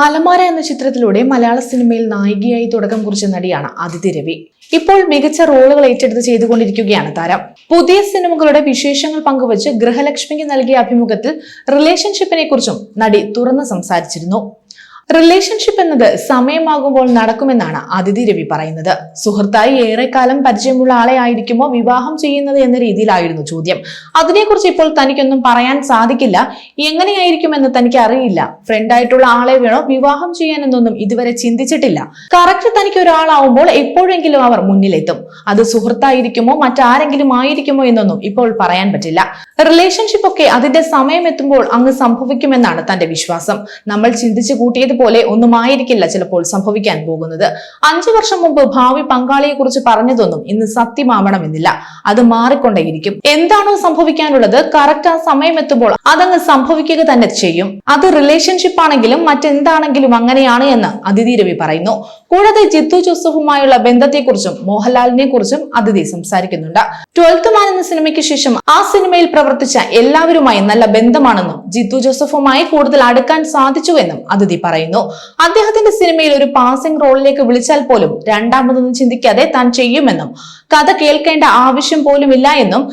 അലമാര എന്ന ചിത്രത്തിലൂടെ മലയാള സിനിമയിൽ നായികയായി തുടക്കം കുറിച്ച നടിയാണ് അദിതി രവി. ഇപ്പോൾ മികച്ച റോളുകൾ ഏറ്റെടുത്ത് ചെയ്തുകൊണ്ടിരിക്കുകയാണ് താരം. പുതിയ സിനിമകളുടെ വിശേഷങ്ങൾ പങ്കുവച്ച് ഗൃഹലക്ഷ്മിക്ക് നൽകിയ അഭിമുഖത്തിൽ റിലേഷൻഷിപ്പിനെ കുറിച്ചും നടി തുറന്ന് സംസാരിച്ചിരുന്നു. റിലേഷൻഷിപ്പ് എന്നത് സമയമാകുമ്പോൾ നടക്കുമെന്നാണ് അദിതി രവി പറയുന്നത്. സുഹൃത്തായി ഏറെക്കാലം പരിചയമുള്ള ആളെ ആയിരിക്കുമോ വിവാഹം ചെയ്യുന്നത് എന്ന രീതിയിലായിരുന്നു ചോദ്യം. അതിനെക്കുറിച്ച് ഇപ്പോൾ തനിക്കൊന്നും പറയാൻ സാധിക്കില്ല, എങ്ങനെയായിരിക്കുമെന്ന് തനിക്ക് അറിയില്ല. ഫ്രണ്ടായിട്ടുള്ള ആളെ വേണോ വിവാഹം ചെയ്യാനെന്നൊന്നും ഇതുവരെ ചിന്തിച്ചിട്ടില്ല. കറക്റ്റ് തനിക്ക് ഒരാളാവുമ്പോൾ എപ്പോഴെങ്കിലും അവർ മുന്നിലെത്തും. അത് സുഹൃത്തായിരിക്കുമോ മറ്റാരെങ്കിലും ആയിരിക്കുമോ എന്നൊന്നും ഇപ്പോൾ പറയാൻ പറ്റില്ല. റിലേഷൻഷിപ്പ് ഒക്കെ അതിന്റെ സമയം എത്തുമ്പോൾ അങ്ങ് സംഭവിക്കുമെന്നാണ് തന്റെ വിശ്വാസം. നമ്മൾ ചിന്തിച്ചു കൂട്ടിയത് പോലെ ഒന്നുമായിരിക്കില്ല ചിലപ്പോൾ സംഭവിക്കാൻ പോകുന്നത്. 5 വർഷം മുമ്പ് ഭാവി പങ്കാളിയെ കുറിച്ച് പറഞ്ഞതൊന്നും ഇന്ന് സത്യമാവണമെന്നില്ല. അത് മാറിക്കൊണ്ടേയിരിക്കും. എന്താണോ സംഭവിക്കാനുള്ളത് കറക്റ്റ് ആ സമയം എത്തുമ്പോൾ അതങ്ങ് സംഭവിക്കുക തന്നെ ചെയ്യും. അത് റിലേഷൻഷിപ്പ് ആണെങ്കിലും മറ്റെന്താണെങ്കിലും അങ്ങനെയാണ് എന്ന് അദിതി രവി പറയുന്നു. കൂടാതെ ജിത്തു ജോസഫുമായുള്ള ബന്ധത്തെക്കുറിച്ചും മോഹൻലാലിനെ കുറിച്ചും അദിതി സംസാരിക്കുന്നുണ്ട്. 12th മാൻ എന്ന സിനിമയ്ക്ക് ശേഷം ആ സിനിമയിൽ പ്രവർത്തിച്ച എല്ലാവരുമായി നല്ല ബന്ധമാണെന്നും ജിത്തു ജോസഫുമായി കൂടുതൽ അടുക്കാൻ സാധിച്ചുവെന്നും അദിതി പറയുന്നു. അദ്ദേഹത്തിന്റെ സിനിമയിൽ ഒരു പാസിംഗ് റോളിലേക്ക് വിളിച്ചാൽ പോലും രണ്ടാമതൊന്നും ചിന്തിക്കാതെ താൻ ചെയ്യുമെന്നും കഥ കേൾക്കേണ്ട ആവശ്യം പോലുമില്ല എന്നും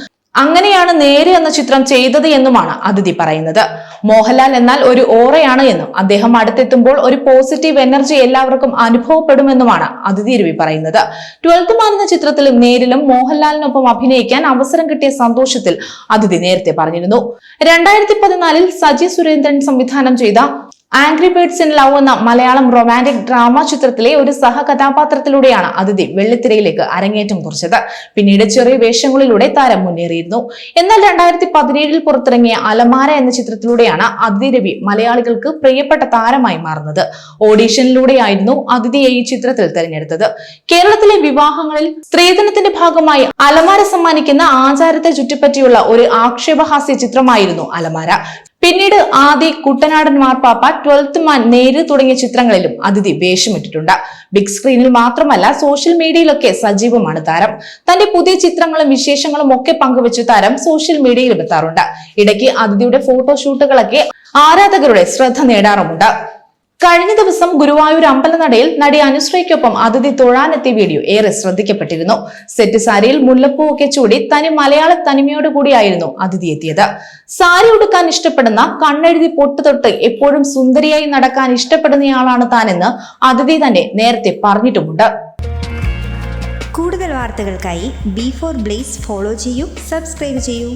അങ്ങനെയാണ് നേര് എന്ന ചിത്രം ചെയ്തത് എന്നുമാണ് അദിതി പറയുന്നത്. മോഹൻലാൽ എന്നാൽ ഒരു ഓറയാണ് എന്നും അദ്ദേഹം അടുത്തെത്തുമ്പോൾ ഒരു പോസിറ്റീവ് എനർജി എല്ലാവർക്കും അനുഭവപ്പെടുമെന്നുമാണ് അദിതി രവി പറയുന്നത്. 12th മാൻ എന്ന ചിത്രത്തിലും നേരിലും മോഹൻലാലിനൊപ്പം അഭിനയിക്കാൻ അവസരം കിട്ടിയ സന്തോഷത്തിൽ അദിതി നേരത്തെ പറഞ്ഞിരുന്നു. 2014 സജി സുരേന്ദ്രൻ സംവിധാനം ചെയ്ത ആംഗ്രി ബേർഡ്സ് ഇൻ ലവ് എന്ന മലയാളം റൊമാന്റിക് ഡ്രാമ ചിത്രത്തിലെ ഒരു സഹകഥാപാത്രത്തിലൂടെയാണ് അദിതി വെള്ളിത്തിരയിലേക്ക് അരങ്ങേറ്റം കുറിച്ചത്. പിന്നീട് ചെറിയ വേഷങ്ങളിലൂടെ താരം മുന്നേറിയിരുന്നു. എന്നാൽ 2017 പുറത്തിറങ്ങിയ അലമാര എന്ന ചിത്രത്തിലൂടെയാണ് അദിതി രവി മലയാളികൾക്ക് പ്രിയപ്പെട്ട താരമായി മാറുന്നത്. ഓഡീഷനിലൂടെയായിരുന്നു അദിതിയെ ഈ ചിത്രത്തിൽ തെരഞ്ഞെടുത്തത്. കേരളത്തിലെ വിവാഹങ്ങളിൽ സ്ത്രീധനത്തിന്റെ ഭാഗമായി അലമാര സമ്മാനിക്കുന്ന ആചാരത്തെ ചുറ്റിപ്പറ്റിയുള്ള ഒരു ആക്ഷേപഹാസ്യ ചിത്രമായിരുന്നു അലമാര. പിന്നീട് ആദി, കുട്ടനാടൻ മാർപ്പാപ്പ, 12th മാൻ, നേര് തുടങ്ങിയ ചിത്രങ്ങളിലും അദിതി വേഷമിട്ടിട്ടുണ്ട്. ബിഗ് സ്ക്രീനിൽ മാത്രമല്ല സോഷ്യൽ മീഡിയയിലൊക്കെ സജീവമാണ് താരം. തന്റെ പുതിയ ചിത്രങ്ങളും വിശേഷങ്ങളും ഒക്കെ പങ്കുവെച്ച് താരം സോഷ്യൽ മീഡിയയിലും എത്താറുണ്ട്. ഇടയ്ക്ക് അദിതിയുടെ ഫോട്ടോഷൂട്ടുകളൊക്കെ ആരാധകരുടെ ശ്രദ്ധ നേടാറുമുണ്ട്. കഴിഞ്ഞ ദിവസം ഗുരുവായൂർ അമ്പലനടയിൽ നടി അനുശ്രീക്കൊപ്പം അദിതി തൊഴാനെത്തിയ വീഡിയോ ഏറെ ശ്രദ്ധിക്കപ്പെട്ടിരുന്നു. സെറ്റ് സാരിയിൽ മുല്ലപ്പൂ ഒക്കെ ചൂടി തനി മലയാള തനിമയോട് കൂടിയായിരുന്നു അദിതി എത്തിയത്. സാരി ഉടുക്കാൻ ഇഷ്ടപ്പെടുന്ന, കണ്ണെഴുതി പൊട്ടുതൊട്ട് എപ്പോഴും സുന്ദരിയായി നടക്കാൻ ഇഷ്ടപ്പെടുന്നയാളാണ് താനെന്ന് അദിതി തന്നെ നേരത്തെ പറഞ്ഞിട്ടുമുണ്ട്. കൂടുതൽ വാർത്തകൾക്കായി B4 Blaze ഫോളോ ചെയ്യൂ, സബ്സ്ക്രൈബ് ചെയ്യൂ.